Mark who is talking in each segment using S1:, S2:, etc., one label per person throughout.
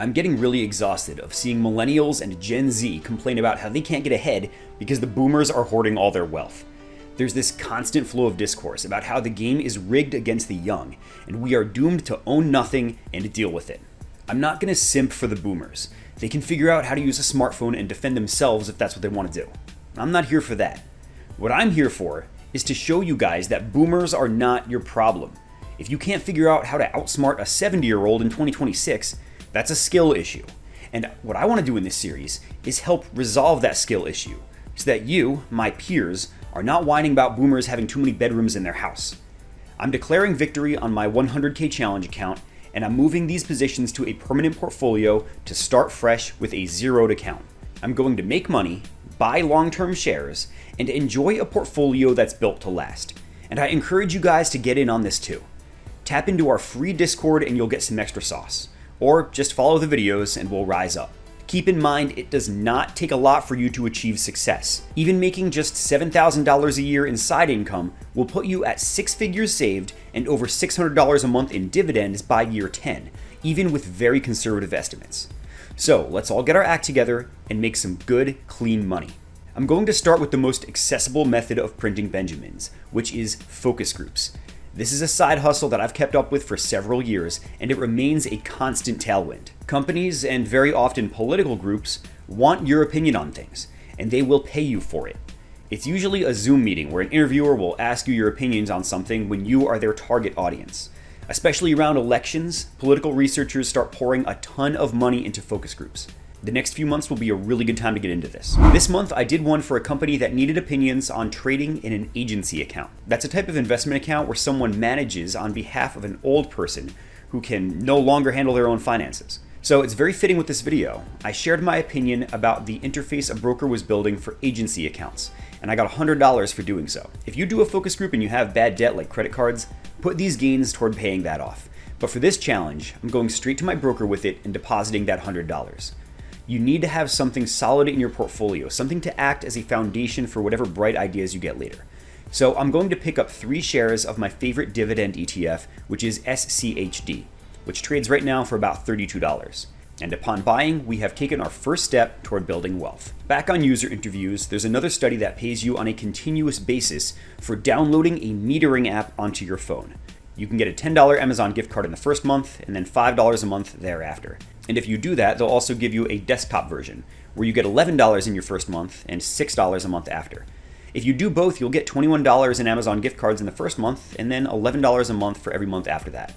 S1: I'm getting really exhausted of seeing millennials and Gen Z complain about how they can't get ahead because the boomers are hoarding all their wealth. There's this constant flow of discourse about how the game is rigged against the young, and we are doomed to own nothing and deal with it. I'm not gonna simp for the boomers. They can figure out how to use a smartphone and defend themselves if that's what they want to do. I'm not here for that. What I'm here for is to show you guys that boomers are not your problem. If you can't figure out how to outsmart a 70-year-old in 2026, that's a skill issue. And what I want to do in this series is help resolve that skill issue so that you, my peers, are not whining about boomers having too many bedrooms in their house. I'm declaring victory on my 100K challenge account, and I'm moving these positions to a permanent portfolio to start fresh with a zeroed account. I'm going to make money, buy long-term shares, and enjoy a portfolio that's built to last. And I encourage you guys to get in on this too. Tap into our free Discord and you'll get some extra sauce. Or just follow the videos and we'll rise up. Keep in mind, it does not take a lot for you to achieve success. Even making just $7,000 a year in side income will put you at 6 figures saved and over $600 a month in dividends by year 10, even with very conservative estimates. So let's all get our act together and make some good, clean money. I'm going to start with the most accessible method of printing Benjamins, which is focus groups. This is a side hustle that I've kept up with for several years, and it remains a constant tailwind. Companies, and very often political groups, want your opinion on things, and they will pay you for it. It's usually a Zoom meeting where an interviewer will ask you your opinions on something when you are their target audience. Especially around elections, political researchers start pouring a ton of money into focus groups. The next few months will be a really good time to get into this. This month, I did one for a company that needed opinions on trading in an agency account. That's a type of investment account where someone manages on behalf of an old person who can no longer handle their own finances. So it's very fitting with this video. I shared my opinion about the interface a broker was building for agency accounts, and I got $100 for doing so. If you do a focus group and you have bad debt like credit cards, put these gains toward paying that off. But for this challenge, I'm going straight to my broker with it and depositing that $100. You need to have something solid in your portfolio, something to act as a foundation for whatever bright ideas you get later. So I'm going to pick up 3 shares of my favorite dividend ETF, which is SCHD, which trades right now for about $32. And upon buying, we have taken our first step toward building wealth. Back on user interviews, there's another study that pays you on a continuous basis for downloading a metering app onto your phone. You can get a $10 Amazon gift card in the first month and then $5 a month thereafter. And if you do that, they'll also give you a desktop version where you get $11 in your first month and $6 a month after. If you do both, you'll get $21 in Amazon gift cards in the first month and then $11 a month for every month after that.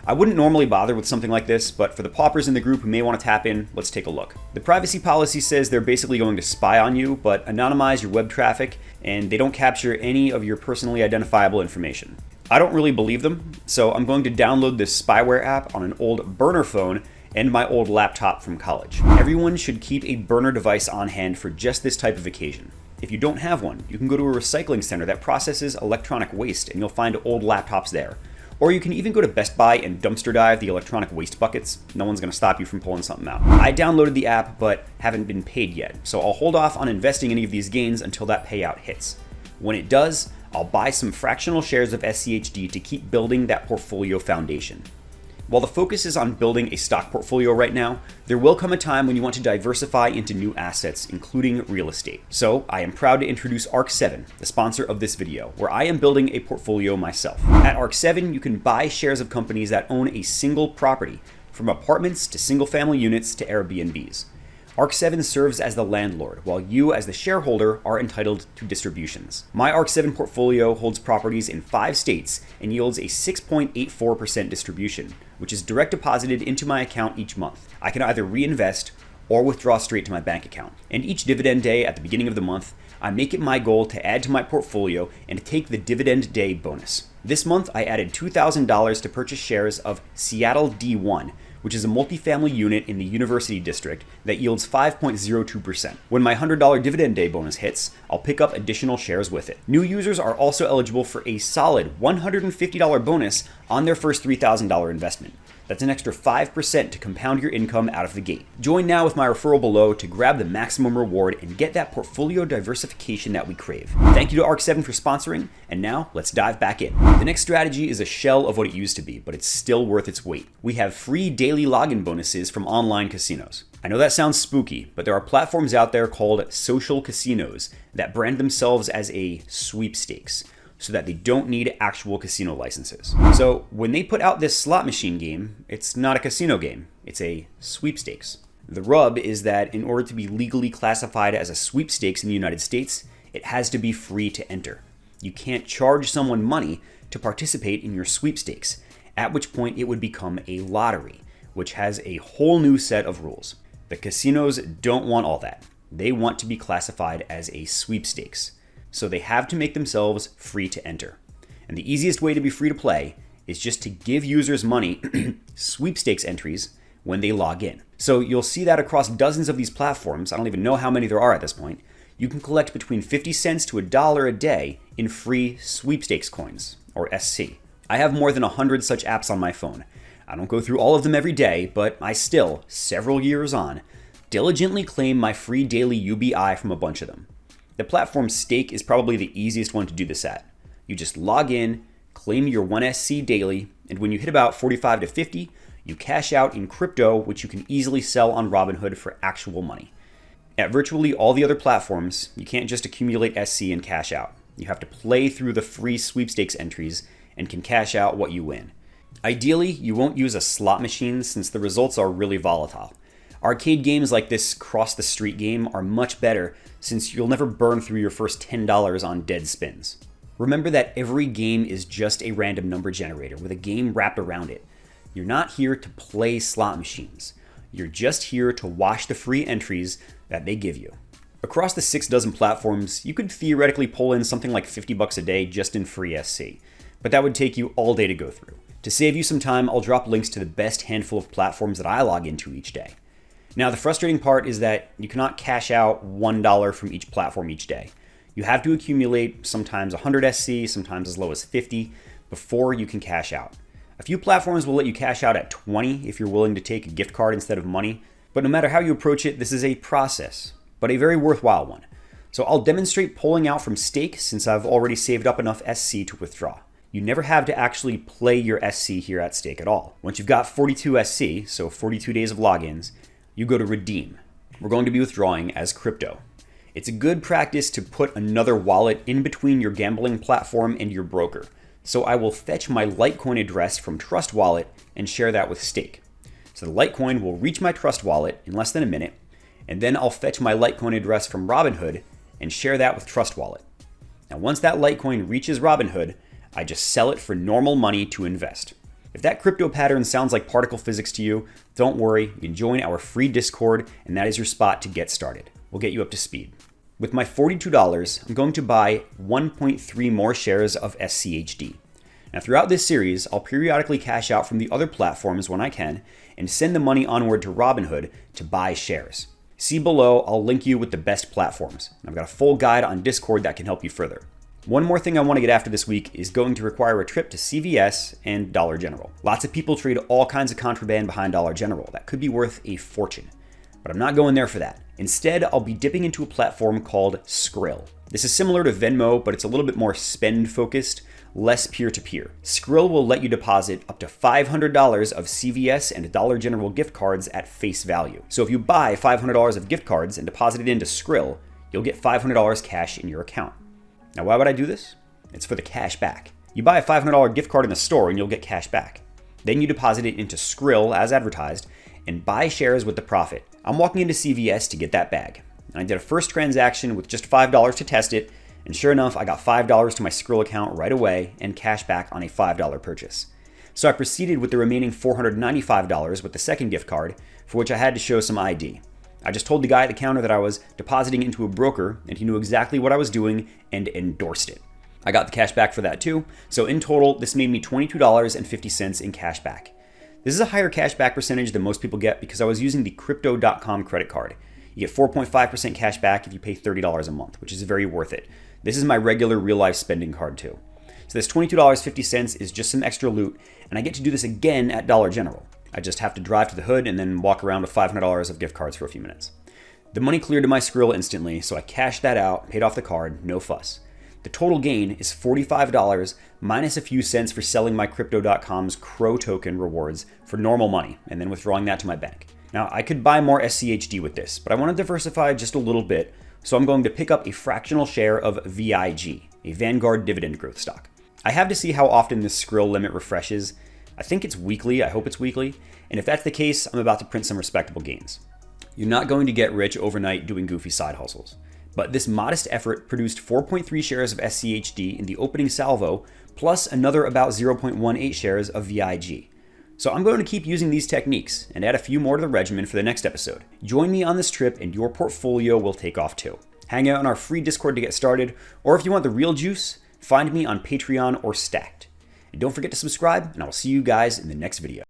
S1: I wouldn't normally bother with something like this, but for the paupers in the group who may want to tap in, let's take a look. The privacy policy says they're basically going to spy on you, but anonymize your web traffic, and they don't capture any of your personally identifiable information. I don't really believe them, so I'm going to download this spyware app on an old burner phone and my old laptop from college. Everyone should keep a burner device on hand for just this type of occasion. If you don't have one, you can go to a recycling center that processes electronic waste and you'll find old laptops there. Or you can even go to Best Buy and dumpster dive the electronic waste buckets. No one's gonna stop you from pulling something out. I downloaded the app but haven't been paid yet, so I'll hold off on investing any of these gains until that payout hits. When it does, I'll buy some fractional shares of SCHD to keep building that portfolio foundation. While the focus is on building a stock portfolio right now, there will come a time when you want to diversify into new assets, including real estate. So I am proud to introduce ARC7, the sponsor of this video, where I am building a portfolio myself. At ARC7, you can buy shares of companies that own a single property, from apartments to single-family units to Airbnbs. ARC7 serves as the landlord, while you as the shareholder are entitled to distributions. My ARC7 portfolio holds properties in 5 states and yields a 6.84% distribution, which is direct deposited into my account each month. I can either reinvest or withdraw straight to my bank account. And each dividend day at the beginning of the month, I make it my goal to add to my portfolio and take the dividend day bonus. This month, I added $2,000 to purchase shares of Seattle D1, which is a multifamily unit in the University District that yields 5.02%. When my $100 dividend day bonus hits, I'll pick up additional shares with it. New users are also eligible for a solid $150 bonus on their first $3,000 investment. That's an extra 5% to compound your income out of the gate. Join now with my referral below to grab the maximum reward and get that portfolio diversification that we crave. Thank you to Arc7 for sponsoring, and now let's dive back in. The next strategy is a shell of what it used to be, but it's still worth its weight. We have free daily login bonuses from online casinos. I know that sounds spooky, but there are platforms out there called social casinos that brand themselves as a sweepstakes, so that they don't need actual casino licenses. So when they put out this slot machine game, it's not a casino game, it's a sweepstakes. The rub is that in order to be legally classified as a sweepstakes in the United States, it has to be free to enter. You can't charge someone money to participate in your sweepstakes, at which point it would become a lottery, which has a whole new set of rules. The casinos don't want all that. They want to be classified as a sweepstakes. So they have to make themselves free to enter. And the easiest way to be free to play is just to give users money, sweepstakes entries, when they log in. So you'll see that across dozens of these platforms. I don't even know how many there are at this point. You can collect between 50 cents to $1 a day in free sweepstakes coins, or SC. I have more than 100 such apps on my phone. I don't go through all of them every day, but I still, several years on, diligently claim my free daily UBI from a bunch of them. The platform Stake is probably the easiest one to do this at. You just log in, claim your 1SC daily, and when you hit about 45 to 50, you cash out in crypto, which you can easily sell on Robinhood for actual money. At virtually all the other platforms, you can't just accumulate SC and cash out. You have to play through the free sweepstakes entries and can cash out what you win. Ideally, you won't use a slot machine since the results are really volatile. Arcade games like this cross the street game are much better since you'll never burn through your first $10 on dead spins. Remember that every game is just a random number generator with a game wrapped around it. You're not here to play slot machines. You're just here to wash the free entries that they give you. Across the 6 dozen platforms, you could theoretically pull in something like $50 a day just in free SC, but that would take you all day to go through. To save you some time, I'll drop links to the best handful of platforms that I log into each day. Now, the frustrating part is that you cannot cash out $1 from each platform each day. You have to accumulate sometimes 100 SC, sometimes as low as 50, before you can cash out. A few platforms will let you cash out at 20 if you're willing to take a gift card instead of money, but no matter how you approach it, this is a process, but a very worthwhile one. So I'll demonstrate pulling out from Stake since I've already saved up enough SC to withdraw. You never have to actually play your SC here at Stake at all. Once you've got 42 SC, so 42 days of logins, you go to redeem. We're going to be withdrawing as crypto. It's a good practice to put another wallet in between your gambling platform and your broker. So I will fetch my Litecoin address from Trust Wallet and share that with Stake. So the Litecoin will reach my Trust Wallet in less than a minute, and then I'll fetch my Litecoin address from Robinhood and share that with Trust Wallet. Now once that Litecoin reaches Robinhood, I just sell it for normal money to invest. If that crypto pattern sounds like particle physics to you, don't worry, you can join our free Discord, and that is your spot to get started. We'll get you up to speed. With my $42, I'm going to buy 1.3 more shares of SCHD. Now throughout this series, I'll periodically cash out from the other platforms when I can, and send the money onward to Robinhood to buy shares. See below, I'll link you with the best platforms. I've got a full guide on Discord that can help you further. One more thing I want to get after this week is going to require a trip to CVS and Dollar General. Lots of people trade all kinds of contraband behind Dollar General. That could be worth a fortune. But I'm not going there for that. Instead, I'll be dipping into a platform called Skrill. This is similar to Venmo, but it's a little bit more spend-focused, less peer-to-peer. Skrill will let you deposit up to $500 of CVS and Dollar General gift cards at face value. So if you buy $500 of gift cards and deposit it into Skrill, you'll get $500 cash in your account. Now, why would I do this? It's for the cash back. You buy a $500 gift card in the store and you'll get cash back. Then you deposit it into Skrill as advertised and buy shares with the profit. I'm walking into CVS to get that bag. And I did a first transaction with just $5 to test it, and sure enough, I got $5 to my Skrill account right away and cash back on a $5 purchase. So I proceeded with the remaining $495 with the second gift card, for which I had to show some ID. I just told the guy at the counter that I was depositing into a broker, and he knew exactly what I was doing and endorsed it. I got the cash back for that too, so in total, this made me $22.50 in cash back. This is a higher cash back percentage than most people get because I was using the Crypto.com credit card. You get 4.5% cash back if you pay $30 a month, which is very worth it. This is my regular real-life spending card too. So this $22.50 is just some extra loot, and I get to do this again at Dollar General. I just have to drive to the hood and then walk around with $500 of gift cards for a few minutes. The money cleared to my Skrill instantly, so I cashed that out, paid off the card, no fuss. The total gain is $45 minus a few cents for selling my Crypto.com's Crow token rewards for normal money and then withdrawing that to my bank. Now, I could buy more SCHD with this, but I want to diversify just a little bit, so I'm going to pick up a fractional share of VIG, a Vanguard dividend growth stock. I have to see how often this Skrill limit refreshes. I think it's weekly, I hope it's weekly, and if that's the case, I'm about to print some respectable gains. You're not going to get rich overnight doing goofy side hustles. But this modest effort produced 4.3 shares of SCHD in the opening salvo, plus another about 0.18 shares of VIG. So I'm going to keep using these techniques and add a few more to the regimen for the next episode. Join me on this trip and your portfolio will take off too. Hang out in our free Discord to get started, or if you want the real juice, find me on Patreon or Stacked. And don't forget to subscribe, and I will see you guys in the next video.